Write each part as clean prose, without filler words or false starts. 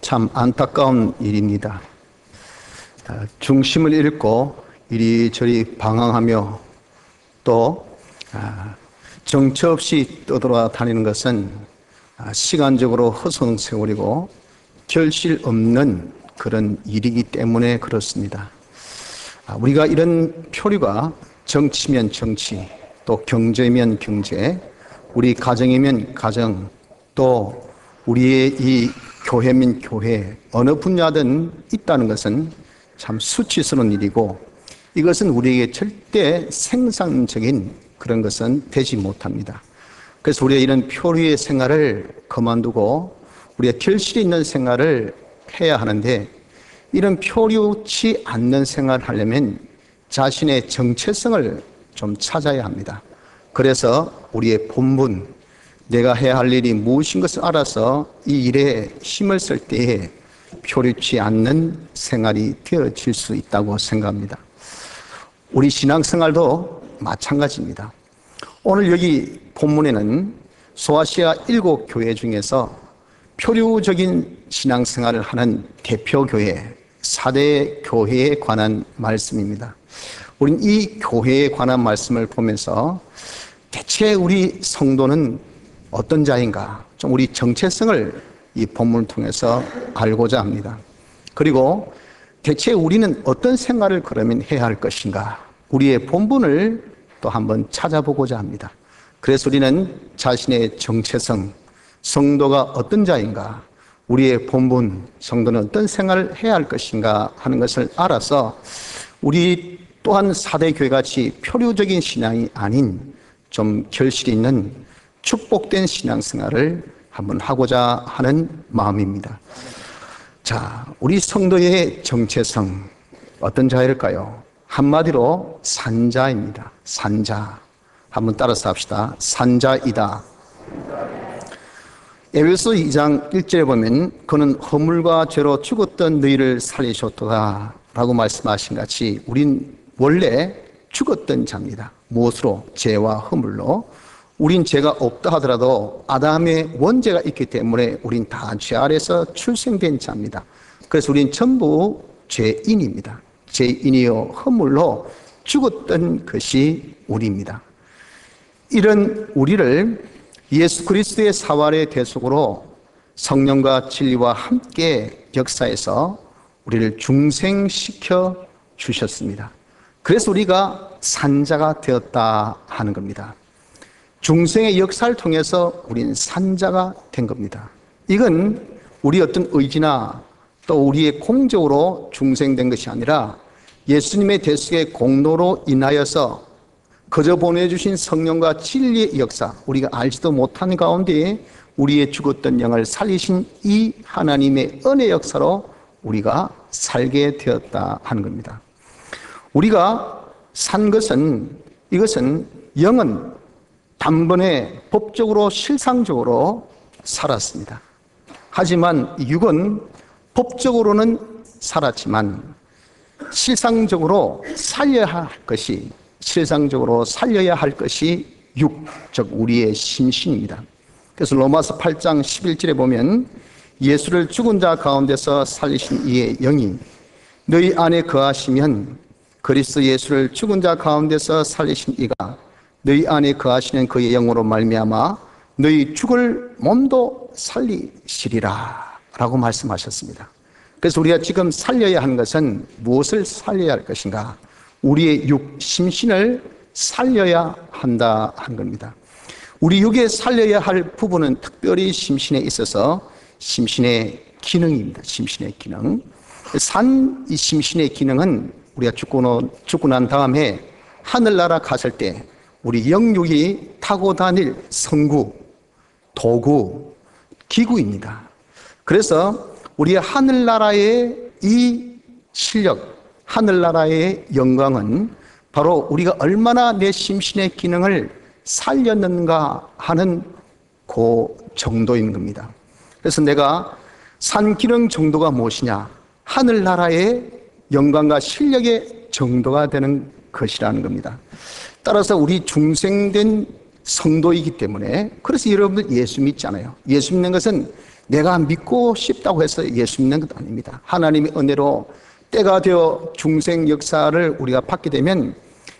참 안타까운 일입니다. 중심을 잃고 이리저리 방황하며 또 정처 없이 떠돌아다니는 것은 시간적으로 허송 세월이고 결실 없는 그런 일이기 때문에 그렇습니다. 우리가 이런 표류가 정치면 정치, 또 경제면 경제, 우리 가정이면 가정, 또 우리의 이 교회면 교회, 어느 분야든 있다는 것은 참 수치스러운 일이고, 이것은 우리에게 절대 생산적인 그런 것은 되지 못합니다. 그래서 우리가 이런 표류의 생활을 그만두고 우리가 결실이 있는 생활을 해야 하는데, 이런 표류치 않는 생활을 하려면 자신의 정체성을 좀 찾아야 합니다. 그래서 우리의 본분, 내가 해야 할 일이 무엇인 것을 알아서 이 일에 힘을 쓸 때에 표류치 않는 생활이 되어질 수 있다고 생각합니다. 우리 신앙생활도 마찬가지입니다. 오늘 여기 본문에는 소아시아 7교회 중에서 표류적인 신앙생활을 하는 대표교회, 4대 교회에 관한 말씀입니다. 우린 이 교회에 관한 말씀을 보면서 대체 우리 성도는 어떤 자인가, 좀 우리 정체성을 이 본문을 통해서 알고자 합니다. 그리고 대체 우리는 어떤 생활을 그러면 해야 할 것인가, 우리의 본분을 또 한번 찾아보고자 합니다. 그래서 우리는 자신의 정체성, 성도가 어떤 자인가, 우리의 본분, 성도는 어떤 생활을 해야 할 것인가 하는 것을 알아서 우리 또한 4대 교회같이 표류적인 신앙이 아닌 좀 결실이 있는 축복된 신앙생활을 한번 하고자 하는 마음입니다. 자, 우리 성도의 정체성 어떤 자일까요? 한마디로 산자입니다. 산자. 한번 따라서 합시다. 산자이다. 에베소 2장 1절에 보면 그는 허물과 죄로 죽었던 너희를 살리셨도다 라고 말씀하신 같이 우린 원래 죽었던 자입니다. 무엇으로? 죄와 허물로. 우린 죄가 없다 하더라도 아담의 원죄가 있기 때문에 우린 다 죄 아래서 출생된 자입니다. 그래서 우린 전부 죄인입니다. 죄인이요 허물로 죽었던 것이 우리입니다. 이런 우리를 예수 그리스도의 사활의 대속으로 성령과 진리와 함께 역사해서 우리를 중생시켜 주셨습니다. 그래서 우리가 산자가 되었다 하는 겁니다. 중생의 역사를 통해서 우리는 산자가 된 겁니다. 이건 우리 어떤 의지나 또 우리의 공적으로 중생된 것이 아니라 예수님의 대속의 공로로 인하여서 그저 보내주신 성령과 진리의 역사, 우리가 알지도 못한 가운데 우리의 죽었던 영을 살리신 이 하나님의 은혜 역사로 우리가 살게 되었다 하는 겁니다. 우리가 산 것은, 이것은 영은 단번에 법적으로 실상적으로 살았습니다. 하지만 육은 법적으로는 살았지만 실상적으로 살려야 할 것이, 실상적으로 살려야 할 것이 육, 즉 우리의 심신입니다. 그래서 로마서 8장 11절에 보면 예수를 죽은 자 가운데서 살리신 이의 영이 너희 안에 거하시면 그리스도 예수를 죽은 자 가운데서 살리신 이가 너희 안에 거하시는 그의 영으로 말미암아 너희 죽을 몸도 살리시리라 라고 말씀하셨습니다. 그래서 우리가 지금 살려야 하는 것은 무엇을 살려야 할 것인가? 우리의 육, 심신을 살려야 한다 하는 겁니다. 우리 육에 살려야 할 부분은 특별히 심신에 있어서 심신의 기능입니다. 심신의 기능. 산 이 심신의 기능은 우리가 죽고 난 다음에 하늘나라 갔을 때 우리 영육이 타고 다닐 성구, 도구, 기구입니다. 그래서 우리 하늘나라의 이 실력, 하늘나라의 영광은 바로 우리가 얼마나 내 심신의 기능을 살렸는가 하는 그 정도인 겁니다. 그래서 내가 산 기능 정도가 무엇이냐? 하늘나라의 영광과 실력의 정도가 되는 것이라는 겁니다. 따라서 우리 중생된 성도이기 때문에, 그래서 여러분들 예수 믿잖아요. 예수 믿는 것은 내가 믿고 싶다고 해서 예수 믿는 것 아닙니다. 하나님의 은혜로 때가 되어 중생 역사를 우리가 받게 되면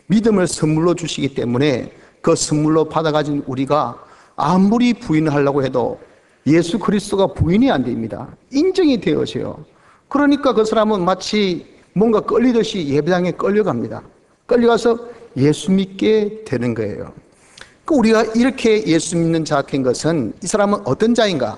믿음을 선물로 주시기 때문에 그 선물로 받아가진 우리가 아무리 부인하려고 해도 예수 그리스도가 부인이 안 됩니다. 인정이 되어져요. 그러니까 그 사람은 마치 뭔가 끌리듯이 예배당에 끌려갑니다. 끌려가서 예수 믿게 되는 거예요. 우리가 이렇게 예수 믿는 자가 된 것은 이 사람은 어떤 자인가?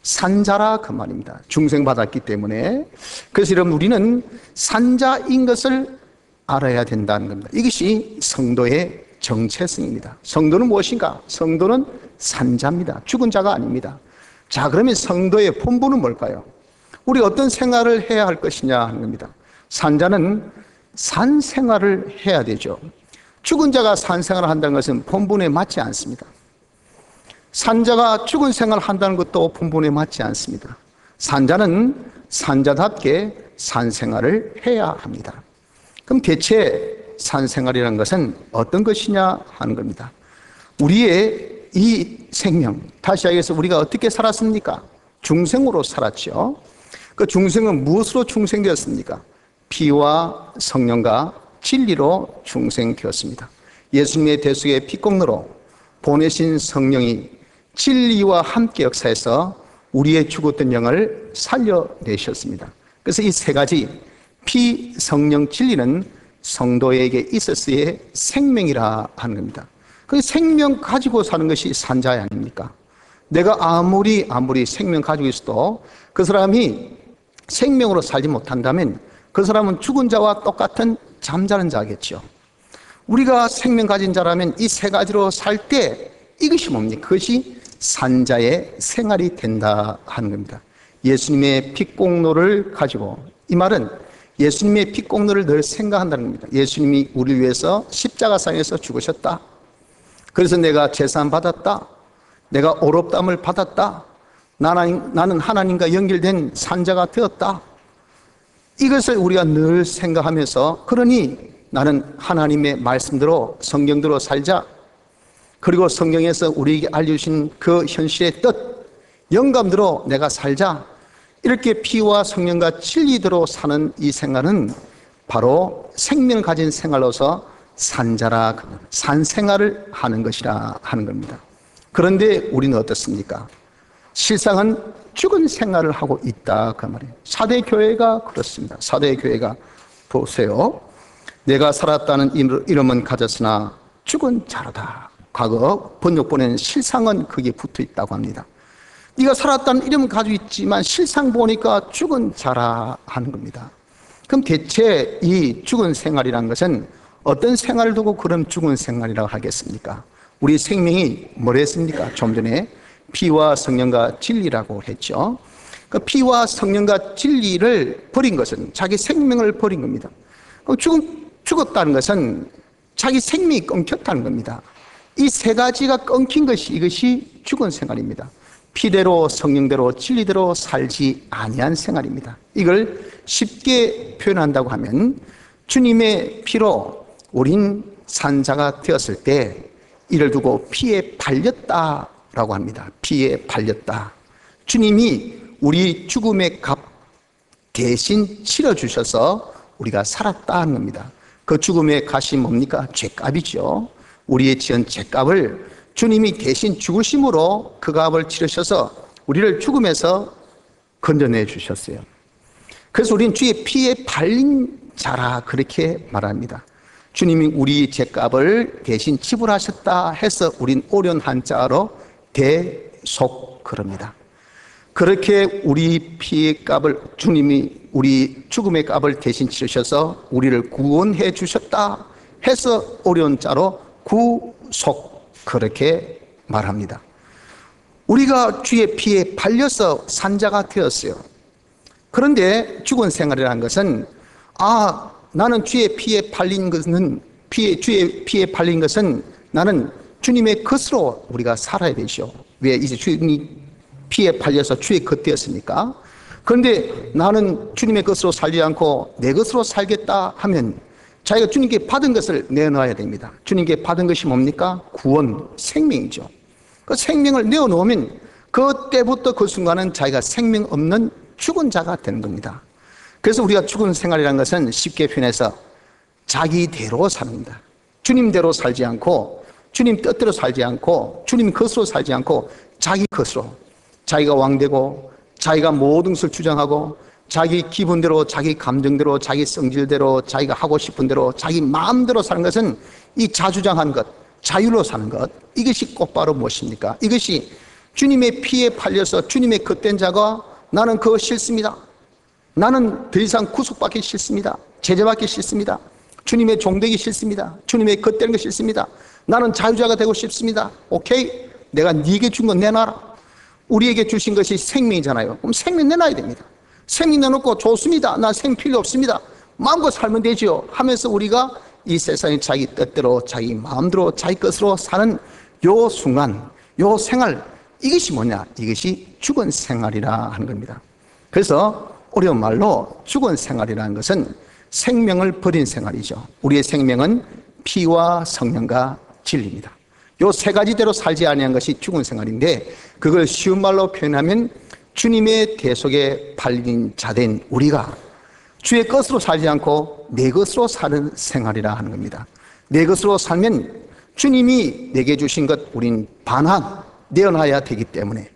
산자라 그 말입니다. 중생받았기 때문에. 그래서 여러분, 우리는 산자인 것을 알아야 된다는 겁니다. 이것이 성도의 정체성입니다. 성도는 무엇인가? 성도는 산자입니다. 죽은 자가 아닙니다. 자, 그러면 성도의 본분은 뭘까요? 우리 어떤 생활을 해야 할 것이냐 하는 겁니다. 산자는 산 생활을 해야 되죠. 죽은 자가 산 생활을 한다는 것은 본분에 맞지 않습니다. 산자가 죽은 생활을 한다는 것도 본분에 맞지 않습니다. 산자는 산자답게 산 생활을 해야 합니다. 그럼 대체 산 생활이라는 것은 어떤 것이냐 하는 겁니다. 우리의 이 생명, 다시 이야기해서 우리가 어떻게 살았습니까? 중생으로 살았죠. 그 중생은 무엇으로 중생되었습니까? 피와 성령과 진리로 중생되었습니다. 예수님의 대속의 피공로로 보내신 성령이 진리와 함께 역사해서 우리의 죽었던 영을 살려내셨습니다. 그래서 이 세 가지 피, 성령, 진리는 성도에게 있었어의 생명이라 하는 겁니다. 그 생명 가지고 사는 것이 산자 아닙니까? 내가 아무리 생명 가지고 있어도 그 사람이 생명으로 살지 못한다면 그 사람은 죽은 자와 똑같은 잠자는 자겠죠. 우리가 생명 가진 자라면 이 세 가지로 살 때 이것이 뭡니까? 그것이 산자의 생활이 된다 하는 겁니다. 예수님의 피공로를 가지고, 이 말은 예수님의 피공로를 늘 생각한다는 겁니다. 예수님이 우리를 위해서 십자가상에서 죽으셨다. 그래서 내가 제산 받았다. 내가 오롭담을 받았다. 나는 하나님과 연결된 산자가 되었다. 이것을 우리가 늘 생각하면서, 그러니 나는 하나님의 말씀대로 성경대로 살자. 그리고 성경에서 우리에게 알려주신 그 현실의 뜻, 영감대로 내가 살자. 이렇게 피와 성령과 진리대로 사는 이 생활은 바로 생명을 가진 생활로서 산자라, 산생활을 하는 것이라 하는 겁니다. 그런데 우리는 어떻습니까? 실상은 죽은 생활을 하고 있다 그 말이에요. 사대 교회가 그렇습니다. 사대 교회가 보세요. 내가 살았다는 이름은 가졌으나 죽은 자로다. 과거 번역본에는 실상은 거기에 붙어 있다고 합니다. 네가 살았다는 이름은 가지고 있지만 실상 보니까 죽은 자라 하는 겁니다. 그럼 대체 이 죽은 생활이라는 것은 어떤 생활을 두고 그런 죽은 생활이라고 하겠습니까? 우리 생명이 뭐랬습니까? 좀 전에 피와 성령과 진리라고 했죠. 그 피와 성령과 진리를 버린 것은 자기 생명을 버린 겁니다. 죽었다는 것은 자기 생명이 끊겼다는 겁니다. 이 세 가지가 끊긴 것이, 이것이 죽은 생활입니다. 피대로 성령대로 진리대로 살지 아니한 생활입니다. 이걸 쉽게 표현한다고 하면 주님의 피로 우린 산자가 되었을 때 이를 두고 피에 발렸다라고 합니다. 피에 발렸다. 주님이 우리 죽음의 값 대신 치러주셔서 우리가 살았다는 겁니다. 그 죽음의 값이 뭡니까? 죄값이죠. 우리의 지은 죄값을 주님이 대신 죽으심으로 그 값을 치르셔서 우리를 죽음에서 건져내 주셨어요. 그래서 우리는 주의 피에 발린 자라 그렇게 말합니다. 주님이 우리 죄값을 대신 지불하셨다 해서 우린 오련 한자로 대속 그럽니다. 그렇게 우리 피의 값을 주님이 우리 죽음의 값을 대신 치르셔서 우리를 구원해 주셨다 해서 오련 자로 구속 그렇게 말합니다. 우리가 주의 피에 발려서 산자가 되었어요. 그런데 죽은 생활이라는 것은 나는 주의 피에 발린 것은 주의 피에 발린 것은 나는 주님의 것으로 우리가 살아야 되죠. 왜? 이제 주님이 피에 발려서 주의 것 되었으니까. 그런데 나는 주님의 것으로 살지 않고 내 것으로 살겠다 하면 자기가 주님께 받은 것을 내놓아야 됩니다. 주님께 받은 것이 뭡니까? 구원, 생명이죠. 그 생명을 내어놓으면 그때부터 그 순간은 자기가 생명 없는 죽은 자가 되는 겁니다. 그래서 우리가 죽은 생활이라는 것은 쉽게 표현해서 자기대로 삽니다. 주님대로 살지 않고, 주님 뜻대로 살지 않고, 주님 것으로 살지 않고 자기 것으로, 자기가 왕되고 자기가 모든 것을 주장하고 자기 기분대로, 자기 감정대로, 자기 성질대로, 자기가 하고 싶은 대로, 자기 마음대로 사는 것은 이 자주장한 것, 자유로 사는 것, 이것이 곧바로 무엇입니까? 이것이 주님의 피에 팔려서 주님의 겉된 자가 나는 그거 싫습니다. 나는 더 이상 구속받기 싫습니다. 제재받기 싫습니다. 주님의 종되기 싫습니다. 주님의 겉되는 거 싫습니다. 나는 자유자가 되고 싶습니다. 오케이? 내가 네게 준 건 내놔라. 우리에게 주신 것이 생명이잖아요. 그럼 생명 내놔야 됩니다. 생명 내놓고 좋습니다. 나 생 필요 없습니다. 마음껏 살면 되지요. 하면서 우리가 이 세상에 자기 뜻대로, 자기 마음대로, 자기 것으로 사는 요 순간, 요 생활, 이것이 뭐냐? 이것이 죽은 생활이라 하는 겁니다. 그래서 어려운 말로 죽은 생활이라는 것은 생명을 버린 생활이죠. 우리의 생명은 피와 성령과 진리입니다. 요 세 가지대로 살지 아니한 것이 죽은 생활인데, 그걸 쉬운 말로 표현하면 주님의 대속에 팔린 자된 우리가 주의 것으로 살지 않고 내 것으로 사는 생활이라 하는 겁니다. 내 것으로 살면 주님이 내게 주신 것 우린 반환 내어놔야 되기 때문에,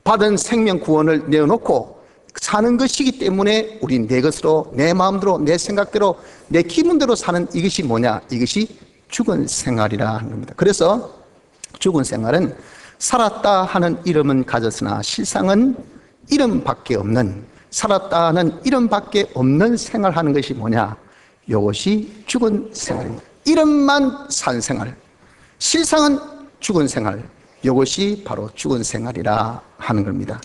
받은 생명 구원을 내어놓고 사는 것이기 때문에 우린 내 것으로, 내 마음대로, 내 생각대로, 내 기분대로 사는 이것이 뭐냐? 이것이 죽은 생활이라 하는 겁니다. 그래서 죽은 생활은 살았다 하는 이름은 가졌으나 실상은 이름밖에 없는, 살았다 하는 이름밖에 없는 생활하는 것이 뭐냐? 이것이 죽은 생활입니다. 이름만 산 생활, 실상은 죽은 생활, 이것이 바로 죽은 생활이라 하는 겁니다.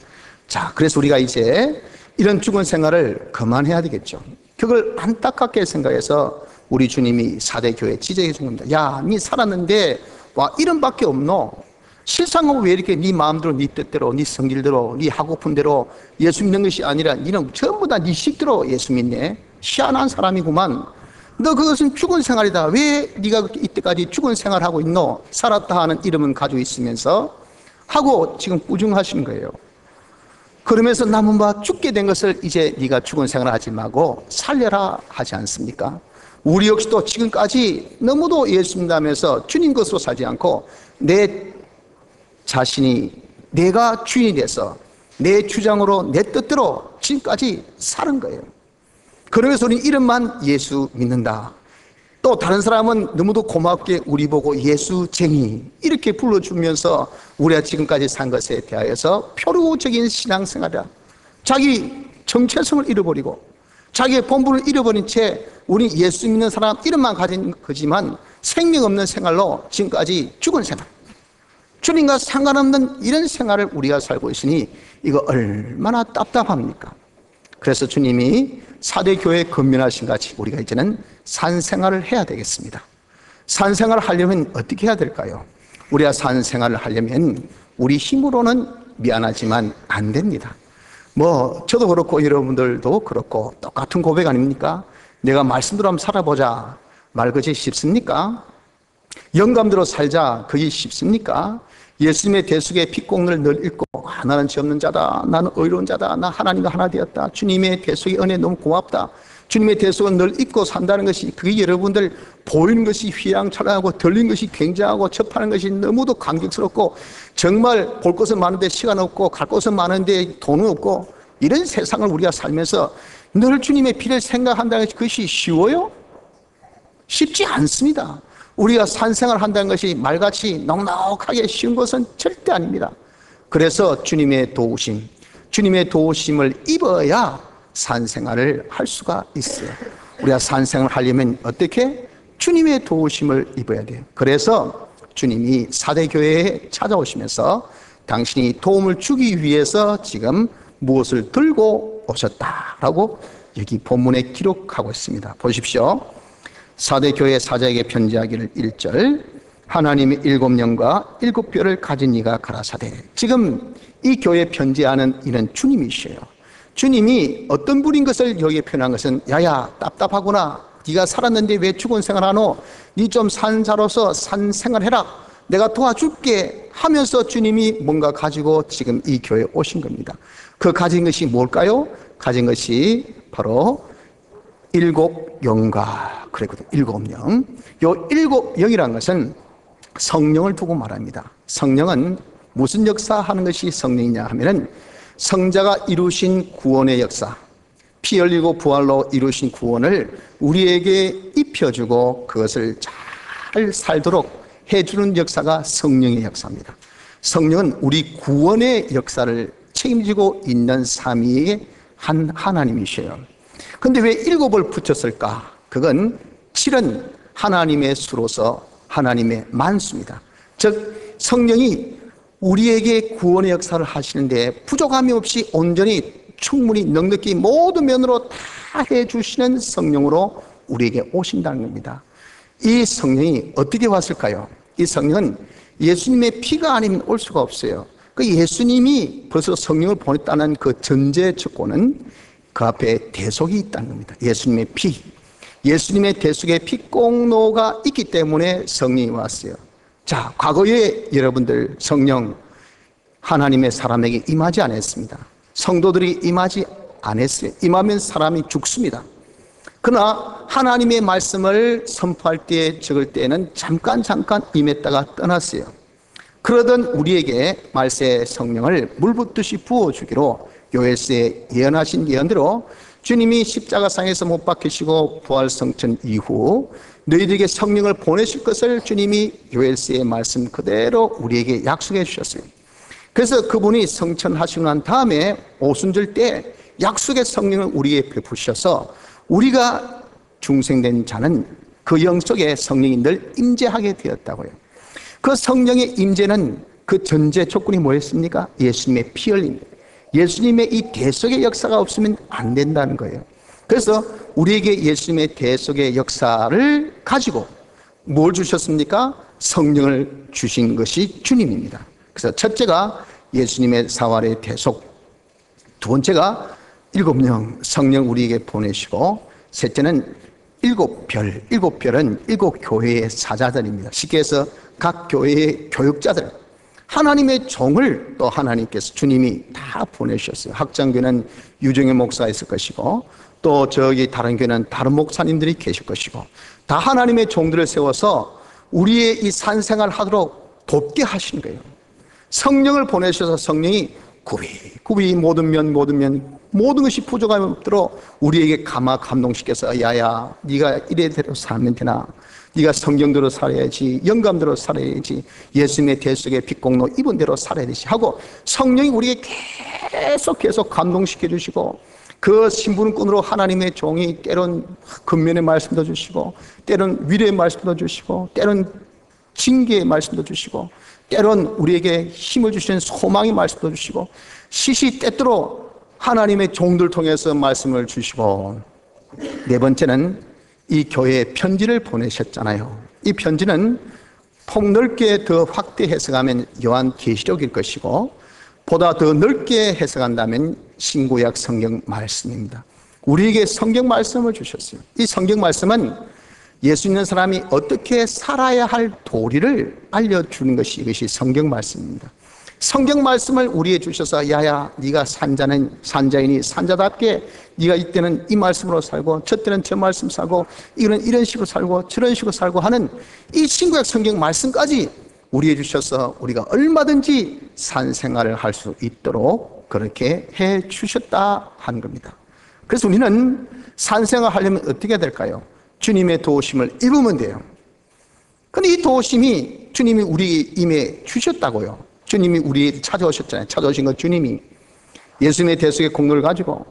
자, 그래서 우리가 이제 이런 죽은 생활을 그만해야 되겠죠. 그걸 안타깝게 생각해서 우리 주님이 사대 교회에 지적해 준 겁니다. 야, 니 살았는데 와 이름밖에 없노? 실상은 왜 이렇게 네 마음대로, 네 뜻대로, 네 성질대로, 네 하고픈 대로 예수 믿는 것이 아니라 니는 전부 다 네 식대로 예수 믿네? 희한한 사람이구만. 너 그것은 죽은 생활이다. 왜 네가 이때까지 죽은 생활하고 있노? 살았다 하는 이름은 가지고 있으면서 하고 지금 꾸중하시는 거예요. 그러면서 남은 바 죽게 된 것을 이제 네가 죽은 생활을 하지 말고 살려라 하지 않습니까? 우리 역시도 지금까지 너무도 예수 믿으면서 주님 것으로 살지 않고 내 자신이 내가 주인이 돼서 내 주장으로, 내 뜻대로 지금까지 사는 거예요. 그러면서 우리 이름만 예수 믿는다. 또 다른 사람은 너무도 고맙게 우리 보고 예수쟁이 이렇게 불러주면서 우리가 지금까지 산 것에 대하여서 표류적인 신앙생활이라, 자기 정체성을 잃어버리고 자기의 본분을 잃어버린 채 우리 예수 믿는 사람 이름만 가진 거지만 생명 없는 생활로 지금까지 죽은 생활, 주님과 상관없는 이런 생활을 우리가 살고 있으니 이거 얼마나 답답합니까? 그래서 주님이 사대 교회에 건면하신 같이 우리가 이제는 산생활을 해야 되겠습니다. 산생활을 하려면 어떻게 해야 될까요? 우리가 산생활을 하려면 우리 힘으로는 미안하지만 안 됩니다. 저도 그렇고 여러분들도 그렇고 똑같은 고백 아닙니까? 내가 말씀대로 한번 살아보자, 말 그지 쉽습니까? 영감대로 살자, 그게 쉽습니까? 예수님의 대속의 핏공을 늘 읽고 나는 죄 없는 자다, 나는 의로운 자다, 나 하나님과 하나 되었다, 주님의 대속의 은혜 너무 고맙다, 주님의 대속은 늘 잊고 산다는 것이, 그게 여러분들 보이는 것이 휘황찬란하고 들리는 것이 굉장하고 접하는 것이 너무도 감격스럽고 정말 볼 것은 많은데 시간 없고 갈 곳은 많은데 돈은 없고 이런 세상을 우리가 살면서 늘 주님의 피를 생각한다는 것이 쉬워요? 쉽지 않습니다. 우리가 산생활을 한다는 것이 말같이 넉넉하게 쉬운 것은 절대 아닙니다. 그래서 주님의 도우심, 주님의 도우심을 입어야 산생활을 할 수가 있어요. 우리가 산생활을 하려면 어떻게? 주님의 도우심을 입어야 돼요. 그래서 주님이 사대교회에 찾아오시면서 당신이 도움을 주기 위해서 지금 무엇을 들고 오셨다라고 여기 본문에 기록하고 있습니다. 보십시오. 사대교회 사자에게 편지하기를 1절, 하나님이 7영과 7뼈를 가진 이가 가라사대. 지금 이 교회에 편지하는 이는 주님이셔요. 주님이 어떤 분인 것을 여기에 표현한 것은, 야야 답답하구나, 네가 살았는데 왜 죽은 생활하노? 네 좀 산 자로서 산 생활해라. 내가 도와줄게 하면서 주님이 뭔가 가지고 지금 이 교회에 오신 겁니다. 그 가진 것이 뭘까요? 가진 것이 바로 일곱 영과 그랬거든요. 일곱 영. 요 일곱 영이라는 것은 성령을 두고 말합니다. 성령은 무슨 역사하는 것이 성령이냐 하면은 성자가 이루신 구원의 역사, 피 흘리고 부활로 이루신 구원을 우리에게 입혀주고 그것을 잘 살도록 해주는 역사가 성령의 역사입니다. 성령은 우리 구원의 역사를 책임지고 있는 삼위의 한 하나님이셔요. 그런데 왜 일곱을 붙였을까? 그건 7은 하나님의 수로서 하나님의 만수입니다. 즉 성령이 우리에게 구원의 역사를 하시는데 부족함이 없이 온전히 충분히 넉넉히 모든 면으로 다 해주시는 성령으로 우리에게 오신다는 겁니다. 이 성령이 어떻게 왔을까요? 이 성령은 예수님의 피가 아니면 올 수가 없어요. 그 예수님이 벌써 성령을 보냈다는 그 전제 조건은 그 앞에 대속이 있다는 겁니다. 예수님의 피, 예수님의 대속의 피공로가 있기 때문에 성령이 왔어요. 자, 과거에 여러분들 성령 하나님의 사람에게 임하지 않았습니다. 성도들이 임하지 않았어요. 임하면 사람이 죽습니다. 그러나 하나님의 말씀을 선포할 때, 적을 때는 잠깐 임했다가 떠났어요. 그러던 우리에게 말세의 성령을 물붓듯이 부어주기로 요엘서에 예언하신 예언대로 주님이 십자가상에서 못 박히시고 부활성천 이후 너희들에게 성령을 보내실 것을 주님이 요엘서의 말씀 그대로 우리에게 약속해 주셨어요. 그래서 그분이 성천하시고 난 다음에 오순절 때 약속의 성령을 우리에게 베푸셔서 우리가 중생된 자는 그 영 속에 성령이 늘 임재하게 되었다고요. 그 성령의 임재는 그 전제 조건이 뭐였습니까? 예수님의 피 흘림, 예수님의 이 대속의 역사가 없으면 안 된다는 거예요. 그래서 우리에게 예수님의 대속의 역사를 가지고 뭘 주셨습니까? 성령을 주신 것이 주님입니다. 그래서 첫째가 예수님의 사활의 대속, 두 번째가 일곱 영, 성령 우리에게 보내시고, 셋째는 일곱 별, 일곱 별은 일곱 교회의 사자들입니다. 쉽게 해서 각 교회의 교육자들, 하나님의 종을 또 하나님께서 주님이 다 보내주셨어요. 학장교회는 유정의 목사가 있을 것이고 또 저기 다른 교회는 다른 목사님들이 계실 것이고 다 하나님의 종들을 세워서 우리의 이 산생활을 하도록 돕게 하시는 거예요. 성령을 보내셔서 성령이 굽이 모든 것이 부족함이 없도록 우리에게 감동시켜서 야야 네가 이래대로 살면 되나, 네가 성경대로 살아야지, 영감대로 살아야지, 예수님의 대속의 빛공로 입은 대로 살아야 되지 하고 성령이 우리에게 계속 감동시켜 주시고 그 신분권으로 하나님의 종이 때론 근면의 말씀도 주시고 때론 위로의 말씀도 주시고 때론 징계의 말씀도 주시고 때론 우리에게 힘을 주시는 소망의 말씀도 주시고 시시때때로 하나님의 종들 통해서 말씀을 주시고, 네 번째는 이 교회에 편지를 보내셨잖아요. 이 편지는 폭넓게 더 확대 해석하면 요한계시록일 것이고 보다 더 넓게 해석한다면 신구약 성경 말씀입니다. 우리에게 성경 말씀을 주셨어요. 이 성경 말씀은 예수 있는 사람이 어떻게 살아야 할 도리를 알려주는 것이 이것이 성경 말씀입니다. 성경 말씀을 우리에게 주셔서 야야 네가 산자이니 산자답게 네가 이때는 이 말씀으로 살고 저때는 저 말씀 살고 이거는 이런 식으로 살고 저런 식으로 살고 하는 이 신구약 성경 말씀까지 우리에게 주셔서 우리가 얼마든지 산 생활을 할 수 있도록 그렇게 해 주셨다 하는 겁니다. 그래서 우리는 산 생활 하려면 어떻게 해야 될까요? 주님의 도우심을 입으면 돼요. 근데 이 도우심이 주님이 우리에게 임해 주셨다고요. 주님이 우리에게 찾아오셨잖아요. 찾아오신 건 주님이 예수님의 대속의 공로를 가지고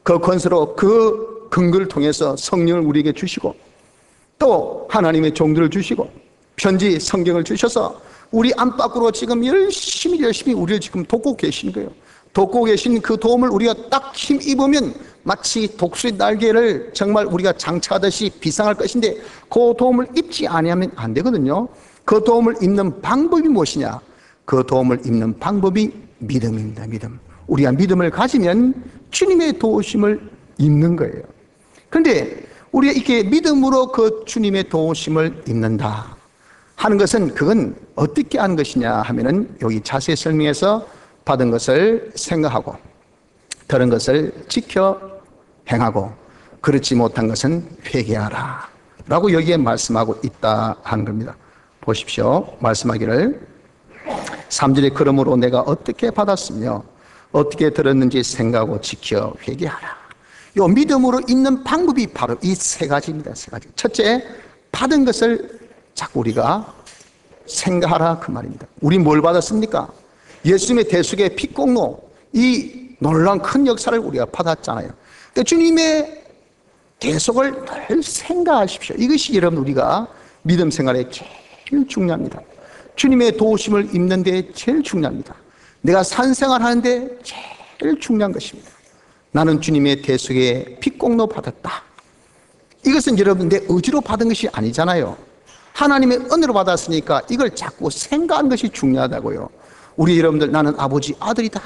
그 권세로 그 근거를 통해서 성령을 우리에게 주시고 또 하나님의 종들을 주시고 편지 성경을 주셔서 우리 안팎으로 지금 열심히 우리를 지금 돕고 계신 거예요. 돕고 계신 그 도움을 우리가 딱 힘입으면 마치 독수리 날개를 정말 우리가 장착하듯이 비상할 것인데 그 도움을 입지 아니하면 안 되거든요. 그 도움을 입는 방법이 무엇이냐? 그 도움을 입는 방법이 믿음입니다. 믿음. 우리가 믿음을 가지면 주님의 도우심을 입는 거예요. 그런데 우리가 이렇게 믿음으로 그 주님의 도우심을 입는다 하는 것은 그건 어떻게 하는 것이냐 하면은 여기 자세히 설명해서 받은 것을 생각하고 들은 것을 지켜 행하고 그렇지 못한 것은 회개하라 라고 여기에 말씀하고 있다 하는 겁니다. 보십시오. 말씀하기를 3절에 그러므로 내가 어떻게 받았으며 어떻게 들었는지 생각하고 지켜 회개하라. 이 믿음으로 있는 방법이 바로 이 세 가지입니다. 세 가지. 첫째, 받은 것을 자꾸 우리가 생각하라 그 말입니다. 우리 뭘 받았습니까? 예수님의 대속의 피공로, 이 놀라운 큰 역사를 우리가 받았잖아요. 그러니까 주님의 대속을 늘 생각하십시오. 이것이 여러분 우리가 믿음 생활에 제일 중요합니다. 주님의 도우심을 입는 데 제일 중요합니다. 내가 산생활 하는데 제일 중요한 것입니다. 나는 주님의 대속의 피공로 받았다. 이것은 여러분 내 의지로 받은 것이 아니잖아요. 하나님의 은혜로 받았으니까 이걸 자꾸 생각하는 것이 중요하다고요. 우리 여러분들 나는 아버지 아들이다.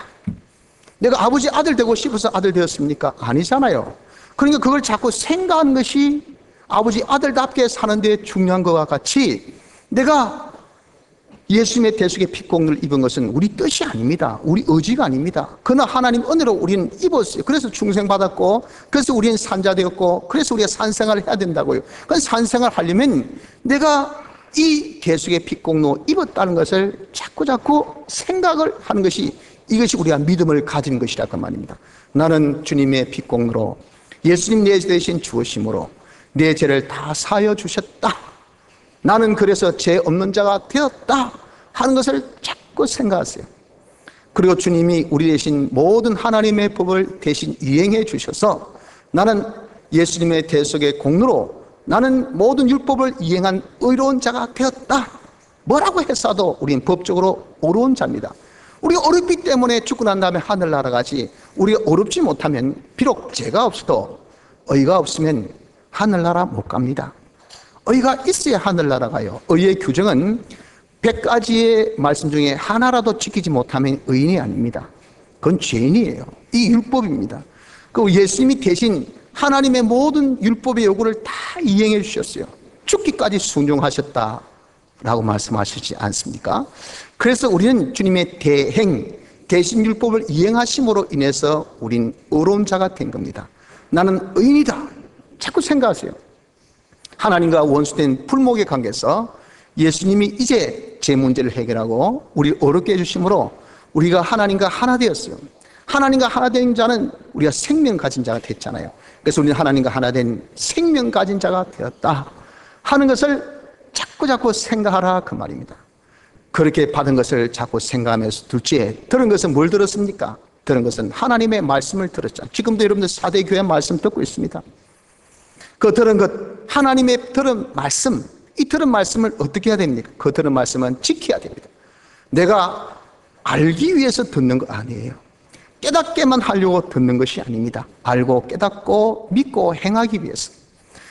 내가 아버지 아들 되고 싶어서 아들 되었습니까? 아니잖아요. 그러니까 그걸 자꾸 생각하는 것이 아버지 아들답게 사는 데 중요한 것과 같이 내가 예수님의 대속의 피공로를 입은 것은 우리 뜻이 아닙니다. 우리 의지가 아닙니다. 그러나 하나님 은혜로 우리는 입었어요. 그래서 중생받았고 그래서 우리는 산자 되었고 그래서 우리가 산생활을 해야 된다고요. 그 산생활 하려면 내가 이 대속의 피공로 입었다는 것을 자꾸 생각을 하는 것이 이것이 우리가 믿음을 가진 것이라 그 말입니다. 나는 주님의 피공로로 예수님 내 대신 주으심으로 내 죄를 다 사하여 주셨다. 나는 그래서 죄 없는 자가 되었다 하는 것을 자꾸 생각하세요. 그리고 주님이 우리 대신 모든 하나님의 법을 대신 이행해 주셔서 나는 예수님의 대속의 공로로 나는 모든 율법을 이행한 의로운 자가 되었다. 뭐라고 했어도 우리는 법적으로 어려운 자입니다. 우리가 어렵기 때문에 죽고 난 다음에 하늘나라 가지, 우리가 어렵지 못하면 비록 죄가 없어도 의가 없으면 하늘나라 못 갑니다. 의가 있어야 하늘나라 가요. 의의 규정은 100가지의 말씀 중에 하나라도 지키지 못하면 의인이 아닙니다. 그건 죄인이에요. 이 율법입니다. 그 예수님이 대신 하나님의 모든 율법의 요구를 다 이행해 주셨어요. 죽기까지 순종하셨다라고 말씀하시지 않습니까? 그래서 우리는 주님의 대신 율법을 이행하심으로 인해서 우린 의로운 자가 된 겁니다. 나는 의인이다. 자꾸 생각하세요. 하나님과 원수된 풀목의 관계에서 예수님이 이제 제 문제를 해결하고 우리를 어렵게 해주심으로 우리가 하나님과 하나 되었어요. 하나님과 하나 된 자는 우리가 생명 가진 자가 됐잖아요. 그래서 우리는 하나님과 하나 된 생명 가진 자가 되었다 하는 것을 자꾸 생각하라 그 말입니다. 그렇게 받은 것을 자꾸 생각하면서 둘째, 들은 것은 뭘 들었습니까? 들은 것은 하나님의 말씀을 들었죠. 지금도 여러분들 4대 교회 말씀 듣고 있습니다. 그 들은 것, 하나님의 들은 말씀, 이 들은 말씀을 어떻게 해야 됩니까? 그 들은 말씀은 지켜야 됩니다. 내가 알기 위해서 듣는 거 아니에요. 깨닫게만 하려고 듣는 것이 아닙니다. 알고 깨닫고 믿고 행하기 위해서.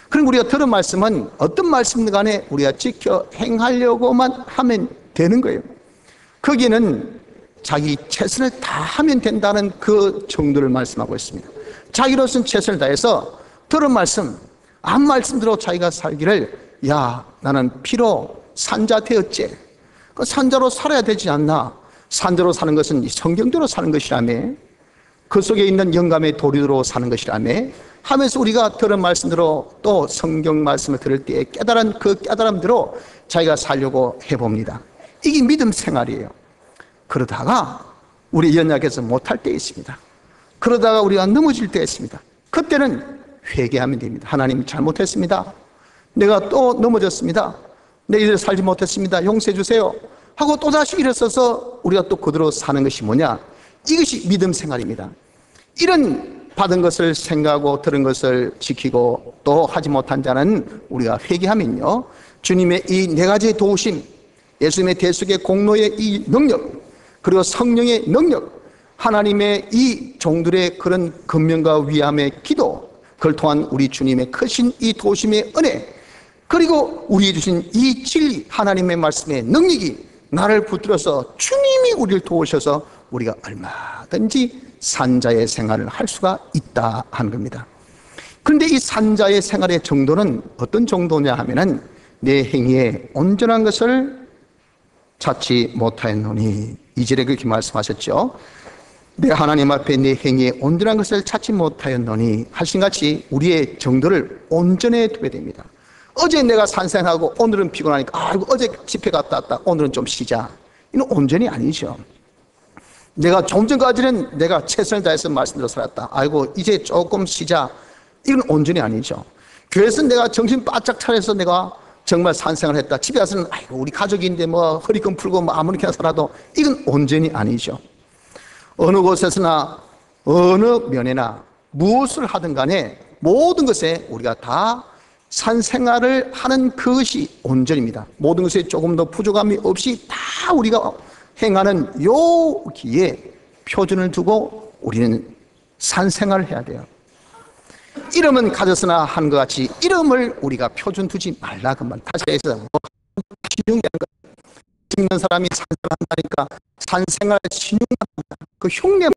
그럼 우리가 들은 말씀은 어떤 말씀 간에 우리가 지켜 행하려고만 하면 되는 거예요. 거기는 자기 최선을 다하면 된다는 그 정도를 말씀하고 있습니다. 자기로서는 최선을 다해서 들은 말씀, 한 말씀대로 자기가 살기를, 야, 나는 피로 산자 되었지. 그 산자로 살아야 되지 않나? 산자로 사는 것은 성경대로 사는 것이라며, 그 속에 있는 영감의 도리로 사는 것이라며 하면서 우리가 들은 말씀대로 또 성경 말씀을 들을 때에 깨달은 그 깨달음대로 자기가 살려고 해봅니다. 이게 믿음 생활이에요. 그러다가 우리 연약해서 못할 때 있습니다. 그러다가 우리가 넘어질 때 있습니다. 그때는 회개하면 됩니다. 하나님 잘못했습니다. 내가 또 넘어졌습니다. 내 이대로 살지 못했습니다. 용서해 주세요 하고 또다시 일어서서 우리가 또 그대로 사는 것이 뭐냐? 이것이 믿음 생활입니다. 이런 받은 것을 생각하고 들은 것을 지키고 또 하지 못한 자는 우리가 회개하면요, 주님의 이 네 가지의 도우심, 예수님의 대속의 공로의 이 능력, 그리고 성령의 능력, 하나님의 이 종들의 그런 근면과 위함의 기도, 그걸 통한 우리 주님의 크신 이 도우심의 은혜, 그리고 우리에게 주신 이 진리, 하나님의 말씀의 능력이 나를 붙들어서 주님이 우리를 도우셔서 우리가 얼마든지 산자의 생활을 할 수가 있다 하는 겁니다. 그런데 이 산자의 생활의 정도는 어떤 정도냐 하면은 내 행위에 온전한 것을 찾지 못하였노니. 2절에 그렇게 말씀하셨죠. 내가 하나님 앞에 내 행위에 온전한 것을 찾지 못하였노니 하신같이 우리의 정도를 온전해 두게 됩니다. 어제 내가 산생하고 오늘은 피곤하니까 아이고 어제 집회 갔다 왔다 오늘은 좀 쉬자, 이건 온전이 아니죠. 내가 좀 전까지는 내가 최선을 다해서 말씀대로 살았다, 아이고 이제 조금 쉬자, 이건 온전이 아니죠. 그래서 내가 정신 바짝 차려서 내가 정말 산생을 했다, 집에 와서는 아이고 우리 가족인데 뭐 허리끈 풀고 뭐 아무렇게나 살아도 이건 온전이 아니죠. 어느 곳에서나 어느 면에나 무엇을 하든 간에 모든 것에 우리가 다 산생활을 하는 그것이 온전입니다. 모든 것에 조금 더 부족함이 없이 다 우리가 행하는 여기에 표준을 두고 우리는 산생활을 해야 돼요. 이름은 가졌으나 한 것 같이 이름을 우리가 표준 두지 말라 그 말. 다시 해서 신용이라는 것, 죽는 사람이 산생한다니까 산생활 신용한다, 그 흉내